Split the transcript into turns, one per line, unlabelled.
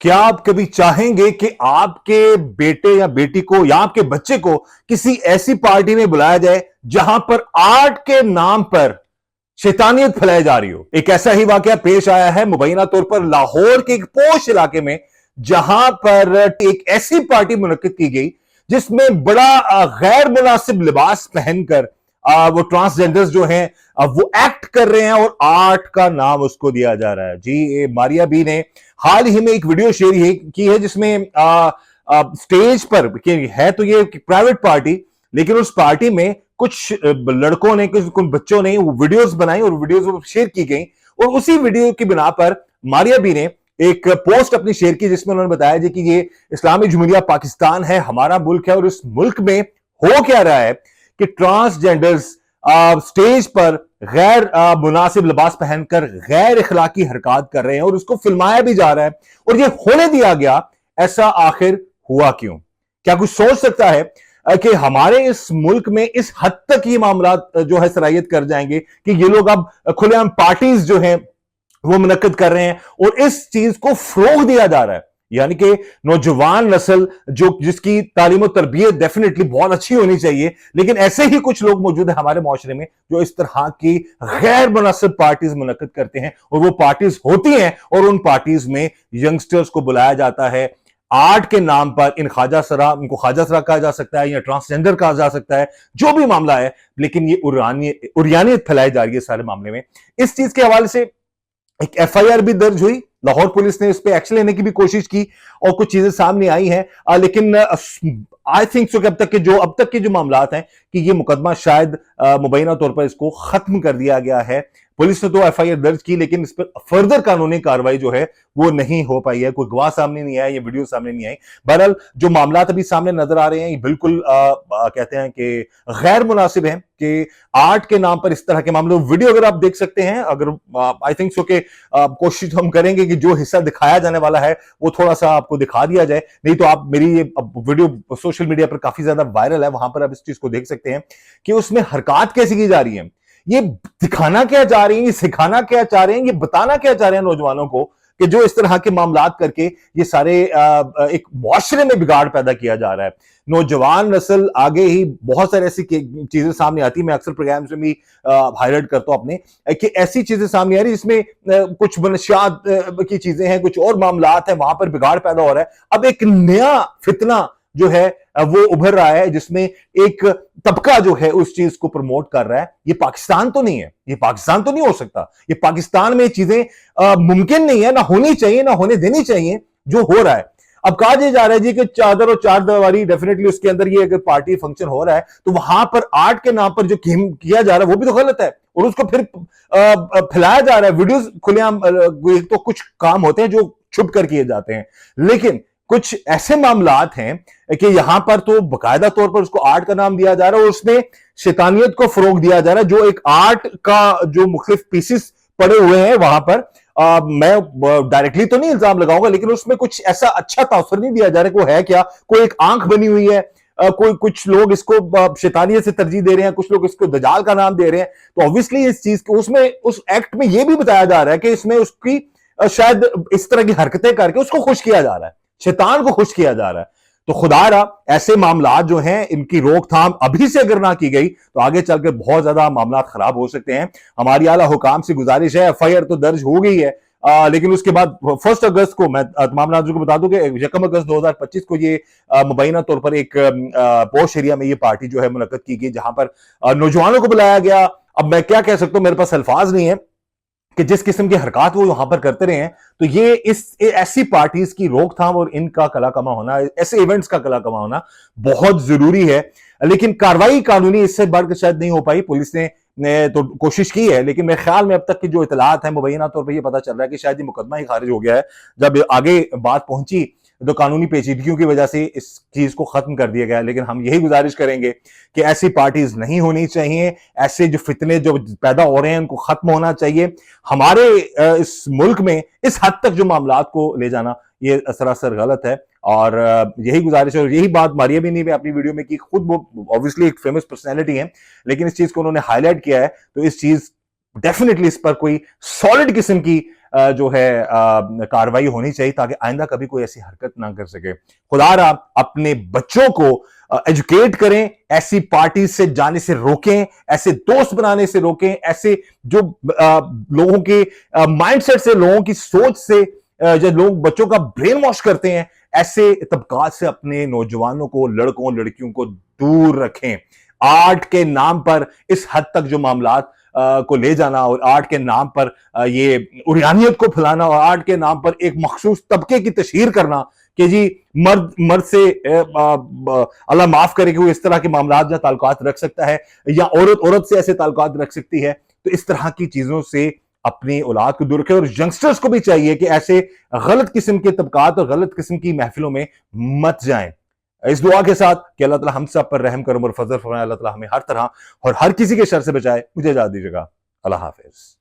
क्या आप कभी चाहेंगे कि आपके बेटे या बेटी को या आपके बच्चे को किसी ऐसी पार्टी में बुलाया जाए जहां पर आर्ट के नाम पर शैतानियत फैलाई जा रही हो? एक ऐसा ही वाकया पेश आया है मुबैना तौर पर लाहौर के एक पोश इलाके में, जहां पर एक ऐसी पार्टी मुनक्किद की गई जिसमें बड़ा गैर मुनासिब लिबास पहनकर वो ट्रांसजेंडर्स जो हैं वो एक्ट कर रहे हैं और आर्ट का नाम उसको दिया जा रहा है। जी, मारिया बी ने हाल ही में एक वीडियो शेयर की है जिसमें स्टेज पर है तो ये प्राइवेट पार्टी, लेकिन उस पार्टी में कुछ लड़कों ने, कुछ बच्चों ने वो वीडियोस बनाई और वीडियोस शेयर की गई। और उसी वीडियो की बिना पर मारिया बी ने एक पोस्ट अपनी शेयर की जिसमें उन्होंने बताया जी कि ये इस्लामी जुमहूरिया पाकिस्तान है, हमारा मुल्क है, और इस मुल्क में हो क्या रहा है कि ट्रांसजेंडर्स स्टेज पर गैर मुनासिब लिबास पहनकर गैर इखलाकी हरकत कर रहे हैं और उसको फिल्माया भी जा रहा है और ये होने दिया गया। ऐसा आखिर हुआ क्यों? क्या कुछ सोच सकता है कि हमारे इस मुल्क में इस हद तक ये मामला जो है सरायत कर जाएंगे कि ये लोग अब खुलेआम पार्टीज जो हैं वो मुनक्किद कर रहे हैं और इस चीज को फरोग दिया जा रहा है। यानी कि नौजवान नस्ल जो जिसकी तालीम और तरबियत डेफिनेटली बहुत अच्छी होनी चाहिए, लेकिन ऐसे ही कुछ लोग मौजूद हैं हमारे माशरे में जो इस तरह की गैर मुनासिब पार्टीज मुनक्किद करते हैं और वो पार्टीज होती हैं और उन पार्टीज में यंगस्टर्स को बुलाया जाता है आर्ट के नाम पर। इन ख्वाजा सरा, उनको ख्वाजा सरा कहा जा सकता है या ट्रांसजेंडर कहा जा सकता है, जो भी मामला है, लेकिन ये उरियानियत फैलाई जा रही है सारे मामले में। इस चीज के हवाले से एक एफआईआर भी दर्ज हुई, लाहौर पुलिस ने इस पे एक्शन लेने की भी कोशिश की और कुछ चीजें सामने आई हैं, लेकिन आई थिंक सो कि अब तक के जो मामलात हैं कि ये मुकदमा शायद मुबैना तौर पर इसको खत्म कर दिया गया है। पुलिस ने तो एफआईआर दर्ज की, लेकिन इस पर फर्दर कानूनी कार्रवाई जो है वो नहीं हो पाई है। कोई गवाह सामने नहीं आया, ये वीडियो सामने नहीं आई। बहरहाल जो मामलात अभी सामने नजर आ रहे हैं ये बिल्कुल कहते हैं कि गैर मुनासिब है कि आर्ट के नाम पर इस तरह के मामले। वीडियो अगर आप देख सकते हैं, अगर आई थिंक सो कि कोशिश हम करेंगे कि जो हिस्सा दिखाया जाने वाला है वो थोड़ा सा आपको दिखा दिया जाए, नहीं तो आप मेरी ये वीडियो सोशल मीडिया पर काफी ज्यादा वायरल है, वहां पर आप इस चीज को देख सकते हैं कि उसमें हरकत कैसी की जा रही है। ये दिखाना क्या चाह रही है, ये सिखाना क्या चाह रहे हैं, ये बताना क्या चाह रहे हैं नौजवानों को कि जो इस तरह के मामलात करके ये सारे एक मुआशरे में बिगाड़ पैदा किया जा रहा है। नौजवान नस्ल आगे ही बहुत सारी ऐसी चीजें सामने आती है, मैं अक्सर प्रोग्राम्स में भी हाईलाइट करता हूं अपने कि ऐसी चीजें सामने आ रही जिसमें कुछ मनशियात की चीजें हैं, कुछ और मामलात हैं, वहां पर बिगाड़ पैदा हो रहा है। अब एक नया फितना जो है वो उभर रहा है जिसमें एक तबका जो है उस चीज को प्रमोट कर रहा है। ये पाकिस्तान तो नहीं है, ये पाकिस्तान तो नहीं हो सकता, ये पाकिस्तान में चीजें मुमकिन नहीं है, ना होनी चाहिए, ना होने देनी चाहिए जो हो रहा है। अब कहा जा रहा है जी कि चादर और चार दीवारी, डेफिनेटली उसके अंदर ये अगर पार्टी फंक्शन हो रहा है तो वहां पर आर्ट के नाम पर जो किया जा रहा है वो भी तो गलत है और उसको फिर फैलाया जा रहा है। वीडियोस खुलेआम, तो कुछ काम होते हैं जो छुप कर किए जाते हैं, लेकिन कुछ ऐसे मामलात हैं कि यहां पर तो बाकायदा तौर पर उसको आर्ट का नाम दिया जा रहा है और उसमें शैतानियत को फरोग दिया जा रहा है। जो एक आर्ट का जो मुख्तलिफ पीसेस पड़े हुए हैं वहां पर, मैं डायरेक्टली तो नहीं इल्जाम लगाऊंगा, लेकिन उसमें कुछ ऐसा अच्छा तासुर नहीं दिया जा रहा है। कोई है क्या, कोई एक आंख बनी हुई है, कोई कुछ लोग इसको शैतानियत से तरजीह दे रहे हैं, कुछ लोग इसको दजाल का नाम दे रहे हैं। तो ऑब्वियसली इस चीज को उसमें उस एक्ट में यह भी बताया जा रहा है कि इसमें उसकी शायद इस तरह की हरकतें करके उसको खुश किया जा रहा है, शैतान को खुश किया जा रहा है। तो खुदारा ऐसे मामलात जो हैं इनकी रोकथाम अभी से अगर ना की गई तो आगे चलकर बहुत ज्यादा मामलात खराब हो सकते हैं। हमारी आला हुकाम से गुजारिश है, एफआईआर तो दर्ज हो गई है, लेकिन उसके बाद 1 अगस्त को मैं तमाम नाज़रीन को बता दूं कि 1 अगस्त 2025 को ये मुबैना तौर पर एक पोश एरिया में ये पार्टी जो है मुनक्किद की गई जहां पर नौजवानों को बुलाया गया। अब मैं क्या कह सकता हूं, मेरे पास अल्फाज नहीं है कि जिस किस्म की हरकत वो वहां पर करते रहे हैं। तो ये ऐसी पार्टीज की रोकथाम और इनका कलाकमा होना, ऐसे इवेंट्स का कलाकमा होना बहुत जरूरी है। लेकिन कार्रवाई कानूनी इससे बढ़कर शायद नहीं हो पाई। पुलिस ने तो कोशिश की है, लेकिन मेरे ख्याल में अब तक की जो इतलात है मुबैना तौर पर यह पता चल रहा है कि शायद ये मुकदमा ही खारिज हो गया है। जब आगे बात पहुंची तो कानूनी पेचीदगियों की वजह से इस चीज को खत्म कर दिया गया। लेकिन हम यही गुजारिश करेंगे कि ऐसी पार्टीज नहीं होनी चाहिए, ऐसे जो फितने जो पैदा हो रहे हैं उनको खत्म होना चाहिए। हमारे इस मुल्क में इस हद तक जो मामलात को ले जाना ये सरासर गलत है और यही गुजारिश है। और यही बात मारिया बिनी ने अपनी वीडियो में की। खुद वो ऑब्वियसली एक फेमस पर्सनैलिटी है, लेकिन इस चीज को उन्होंने हाईलाइट किया है। तो इस चीज डेफिनेटली इस पर कोई सॉलिड किस्म की जो है कार्रवाई होनी चाहिए, ताकि आइंदा कभी कोई ऐसी हरकत ना कर सके। खुदारा अपने बच्चों को एजुकेट करें, ऐसी पार्टी से जाने से रोकें, ऐसे दोस्त बनाने से रोकें, ऐसे जो लोगों के माइंडसेट से, लोगों की सोच से जो लोग बच्चों का ब्रेन वॉश करते हैं, ऐसे तबकात से अपने नौजवानों को, लड़कों लड़कियों को दूर रखें। आर्ट के नाम पर इस हद तक जो मामलात को ले जाना, और आर्ट के नाम पर ये उरियानियत को फैलाना, और आर्ट के नाम पर एक मखसूस तबके की तशहीर करना कि जी मर्द मर्द से अल्लाह माफ करे कि वो इस तरह के मामलात या ताल्लुकात रख सकता है, या औरत औरत से ऐसे ताल्लुकात रख सकती है, तो इस तरह की चीजों से अपनी औलाद को दूर रखें। और यंगस्टर्स को भी चाहिए कि ऐसे गलत किस्म के तबकात और गलत किस्म की महफिलों में मत जाएं। इस दुआ के साथ कि अल्लाह ताला हम सब पर रहम करम और फजल फरमाए, अल्लाह ताला हमें हर तरह और हर किसी के शर से बचाए। मुझे इजाजत दीजिएगा। अल्लाह हाफिज।